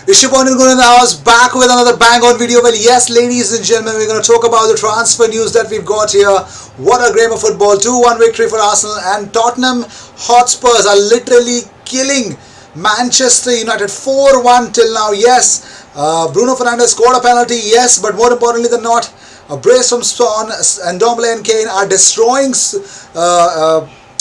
Ishibon in the house, back with another bang on video. Well, yes, ladies and gentlemen, we're going to talk about the transfer news that we've got here. What a game of football. 2-1 victory for Arsenal, and Tottenham Hotspurs are literally killing Manchester United 4-1 till now. Yes, Bruno Fernandes scored a penalty, yes, but more importantly than not, a brace from Son and Ndombele and Kane are destroying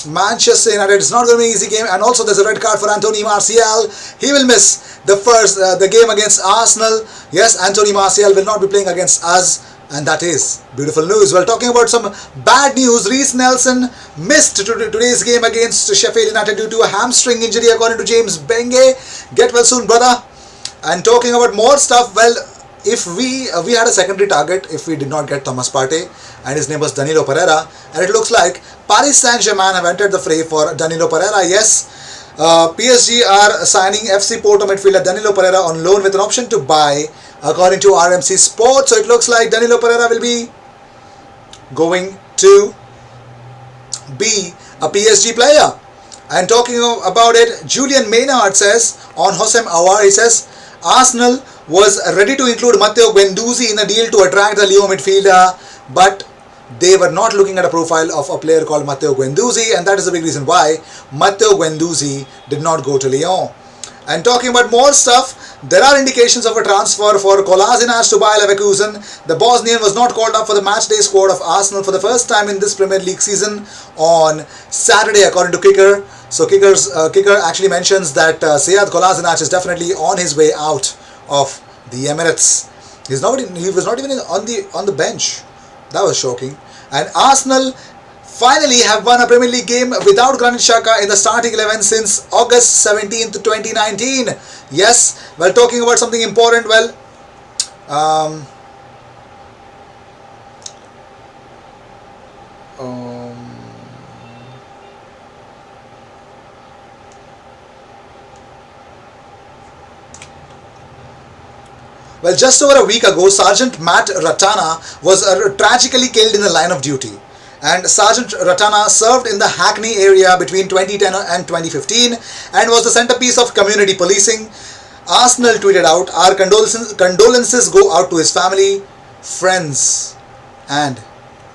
Manchester United. It's not going to be an easy game, and also there's a red card for Anthony Martial. He will miss the game against Arsenal. Yes, Anthony Martial will not be playing against us, and that is beautiful news. Well, talking about some bad news, Reece Nelson missed today's game against Sheffield United due to a hamstring injury, according to James Benge. Get well soon, brother. And talking about more stuff, well, if we had a secondary target if we did not get Thomas Partey, and his name was Danilo Pereira, and it looks like Paris Saint-Germain have entered the fray for Danilo Pereira. Yes, PSG are signing FC Porto midfielder Danilo Pereira on loan with an option to buy, according to RMC Sport. So it looks like Danilo Pereira will be going to be a PSG player. And talking about it, Julian Maynard says on Hossein Aouar, he says Arsenal was ready to include Matteo Guendouzi in the deal to attract the Lyon midfielder, but they were not looking at a profile of a player called Matteo Guendouzi, and that is the big reason why Matteo Guendouzi did not go to Lyon. And talking about more stuff, there are indications of a transfer for Kolasinac to Bayer Leverkusen. The Bosnian was not called up for the matchday squad of Arsenal for the first time in this Premier League season on Saturday, according to Kicker. So Kicker actually mentions that Sead Kolasinac is definitely on his way out of the Emirates. He was not even on the bench. That was shocking. And Arsenal finally have won a Premier League game without Granit Xhaka in the starting 11 since August 17th, 2019. Yes, well, talking about something important, well, well, just over a week ago, Sergeant Matt Ratana was tragically killed in the line of duty. And Sergeant Ratana served in the Hackney area between 2010 and 2015 and was the centerpiece of community policing. Arsenal tweeted out, "Our condolences go out to his family, friends and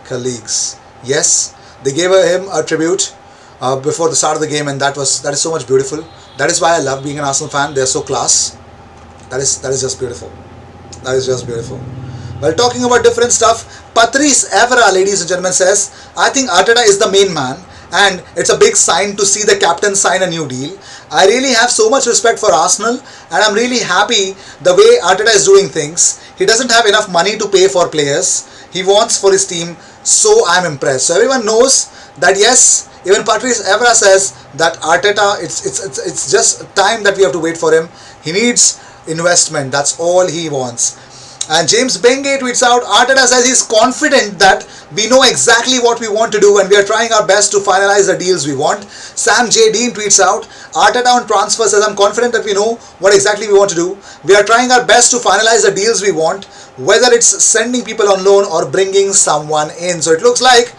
colleagues." Yes, they gave him a tribute before the start of the game, and that is so much beautiful. That is why I love being an Arsenal fan. They're so class. That is just beautiful. That is just beautiful. Well, talking about different stuff, Patrice Evra, ladies and gentlemen, says, "I think Arteta is the main man, and it's a big sign to see the captain sign a new deal. I really have so much respect for Arsenal, and I'm really happy the way Arteta is doing things. He doesn't have enough money to pay for players he wants for his team, so I'm impressed." So everyone knows that, yes, even Patrice Evra says that Arteta, it's just time that we have to wait for him. He needs investment. That's all he wants. And James Benge tweets out, "Arteta says he's confident that we know exactly what we want to do and we are trying our best to finalize the deals we want." Sam J. Dean tweets out, "Arteta on transfer says, I'm confident that we know what exactly we want to do. We are trying our best to finalize the deals we want, whether it's sending people on loan or bringing someone in." So it looks like,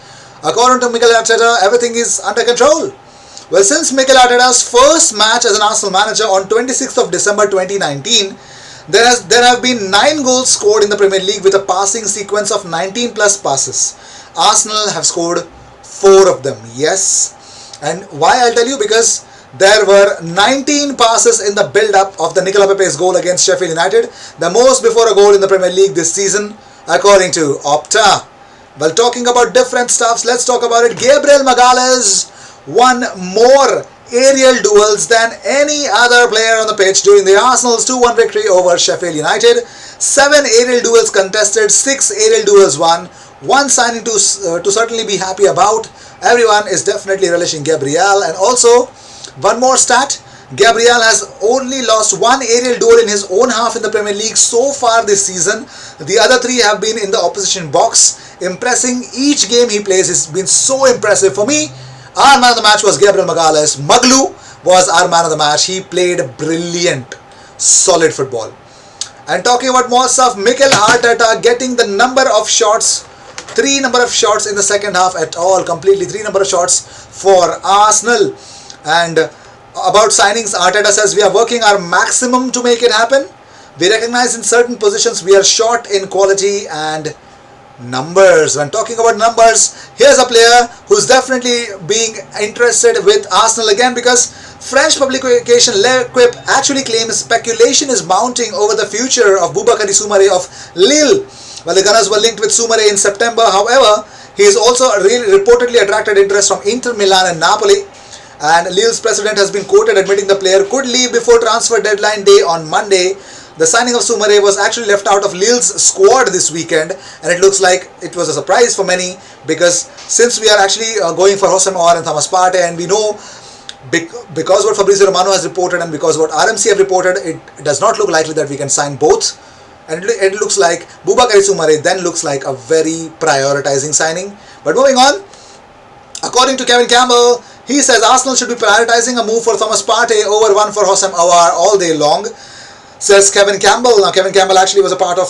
according to Mikel Arteta, everything is under control. Well, since Mikel Arteta's first match as an Arsenal manager on 26th of December 2019, there have been 9 goals scored in the Premier League with a passing sequence of 19 plus passes. Arsenal have scored 4 of them. Yes. And why, I'll tell you, because there were 19 passes in the build-up of the Nicola Pepe's goal against Sheffield United, the most before a goal in the Premier League this season, according to Opta. Well, talking about different stuffs, let's talk about it. Gabriel Magalhaes won more aerial duels than any other player on the pitch during the Arsenal's 2-1 victory over Sheffield United. 7 aerial duels contested, 6 aerial duels won. One signing to certainly be happy about. Everyone is definitely relishing Gabriel. And also, one more stat, Gabriel has only lost 1 aerial duel in his own half in the Premier League so far this season. The other 3 have been in the opposition box. Impressing each game he plays has been so impressive. For me, our man of the match was Gabriel Magalhaes. Maglu was our man of the match. He played brilliant, solid football. And talking about more stuff, Mikel Arteta getting the number of shots, 3 number of shots in the second half at all, completely 3 number of shots for Arsenal. And about signings, Arteta says, "We are working our maximum to make it happen. We recognize in certain positions we are short in quality and numbers. When talking about numbers, here's a player who's definitely being interested with Arsenal again, because French publication L'Equipe actually claims speculation is mounting over the future of Boubakary Soumaré of Lille. Well, the Gunners were linked with Soumaré in September. However, he is also really reportedly attracted interest from Inter Milan and Napoli. And Lille's president has been quoted admitting the player could leave before transfer deadline day on Monday. The signing of Soumaré was actually left out of Lille's squad this weekend, and it looks like it was a surprise for many, because since we are actually going for Aouar and Thomas Partey, and we know because what Fabrizio Romano has reported and because what RMC have reported, it does not look likely that we can sign both. And it looks like Boubakary Soumaré then looks like a very prioritizing signing. But moving on, according to Kevin Campbell, he says Arsenal should be prioritizing a move for Thomas Partey over one for Aouar all day long, says Kevin Campbell. Now, Kevin Campbell actually was a part of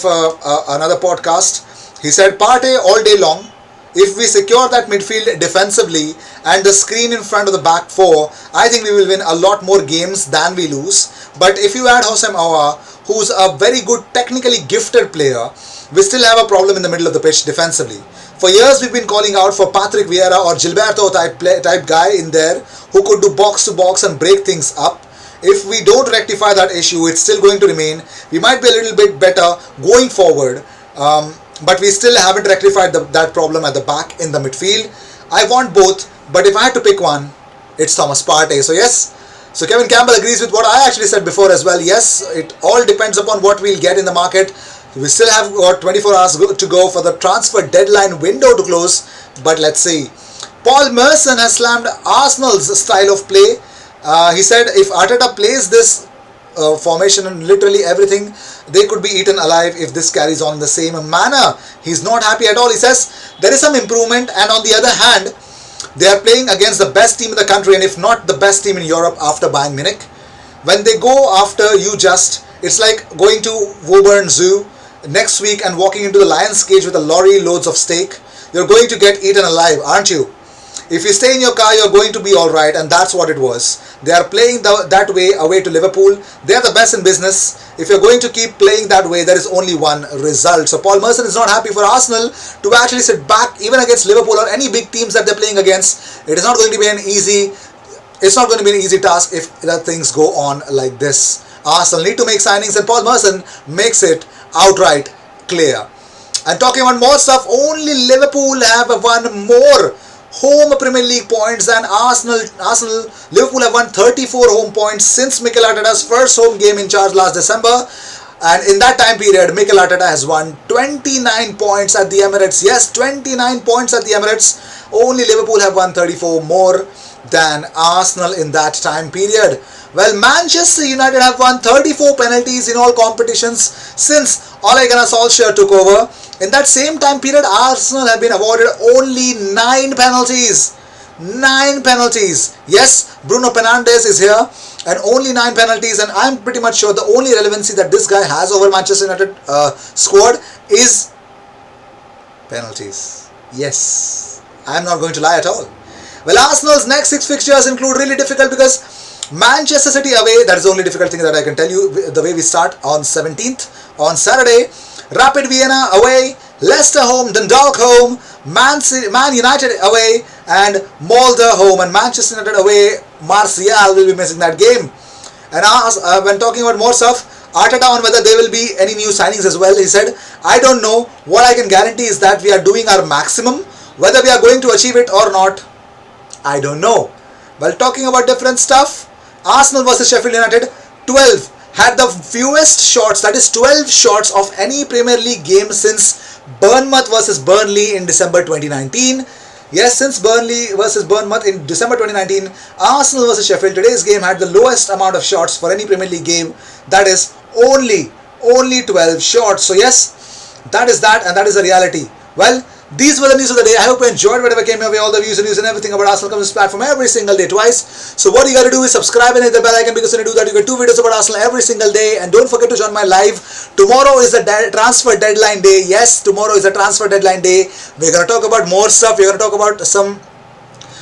another podcast. He said Partey all day long. If we secure that midfield defensively and the screen in front of the back four, I think we will win a lot more games than we lose. But if you add Aouar, who's a very good technically gifted player, we still have a problem in the middle of the pitch defensively. For years we've been calling out for Patrick Vieira or Gilberto type guy in there who could do box to box and break things up. If we don't rectify that issue, it's still going to remain. We might be a little bit better going forward, but we still haven't rectified that problem at the back in the midfield. I want both, but if I had to pick one, it's Thomas Partey. So yes, so Kevin Campbell agrees with what I actually said before as well. Yes, it all depends upon what we'll get in the market. We still have about 24 hours to go for the transfer deadline window to close, but let's see. Paul Merson has slammed Arsenal's style of play. He said if Arteta plays this formation and literally everything, they could be eaten alive if this carries on in the same manner. He's not happy at all. He says there is some improvement, and on the other hand, they are playing against the best team in the country, and if not the best team in Europe after Bayern Munich. When they go after you, it's like going to Woburn Zoo next week and walking into the lion's cage with a lorry loads of steak. You're going to get eaten alive, aren't you? If you stay in your car, you're going to be alright, and that's what it was. They are playing that way away to Liverpool. They are the best in business. If you're going to keep playing that way, there is only one result. So Paul Merson is not happy for Arsenal to actually sit back even against Liverpool or any big teams that they're playing against. It is not going to be an easy task if the things go on like this. Arsenal need to make signings, and Paul Merson makes it outright clear. And talking about more stuff, only Liverpool have won more home Premier League points than Arsenal. Liverpool have won 34 home points since Mikel Arteta's first home game in charge last December. And in that time period, Mikel Arteta has won 29 points at the Emirates. Yes, 29 points at the Emirates. Only Liverpool have won 34 more than Arsenal in that time period. Well, Manchester United have won 34 penalties in all competitions since Ole Gunnar Solskjaer took over. In that same time period, Arsenal have been awarded only 9 penalties. 9 penalties. Yes, Bruno Fernandes is here and only 9 penalties, and I'm pretty much sure the only relevancy that this guy has over Manchester United squad is penalties. Yes, I'm not going to lie at all. Well, Arsenal's next 6 fixtures include really difficult because Manchester City away, that is the only difficult thing that I can tell you, the way we start on 17th, on Saturday. Rapid Vienna away, Leicester home, Dundalk home, Man United away, and Molde home. And Manchester United away, Martial will be missing that game. And when talking about more stuff, Arteta on whether there will be any new signings as well, he said, I don't know. What I can guarantee is that we are doing our maximum. Whether we are going to achieve it or not, I don't know. Well, talking about different stuff, Arsenal versus Sheffield United, 12 had the fewest shots, that is 12 shots of any Premier League game since Bournemouth versus Burnley in December 2019. Yes, since Burnley versus Bournemouth in December 2019, Arsenal versus Sheffield, today's game had the lowest amount of shots for any Premier League game, that is only 12 shots. So yes, that is that, and that is the reality. Well, these were the news of the day. I hope you enjoyed whatever came your way. All the views and news and everything about Arsenal comes to this platform every single day twice. So what you got to do is subscribe and hit the bell icon, because when you do that, you get 2 videos about Arsenal every single day. And don't forget to join my live. Tomorrow is the transfer deadline day. Yes, tomorrow is the transfer deadline day. We're going to talk about more stuff. We're going to talk about some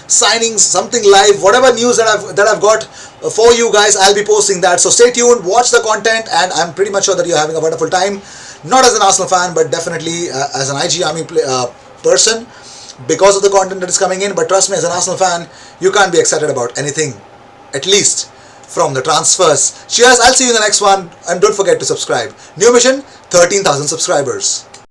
signings, something live, whatever news that I've got for you guys, I'll be posting that. So stay tuned, watch the content, and I'm pretty much sure that you're having a wonderful time. Not as an Arsenal fan, but definitely as an IG Army person, because of the content that is coming in. But trust me, as an Arsenal fan, you can't be excited about anything, at least from the transfers. Cheers, I'll see you in the next one, and don't forget to subscribe. New mission, 13,000 subscribers.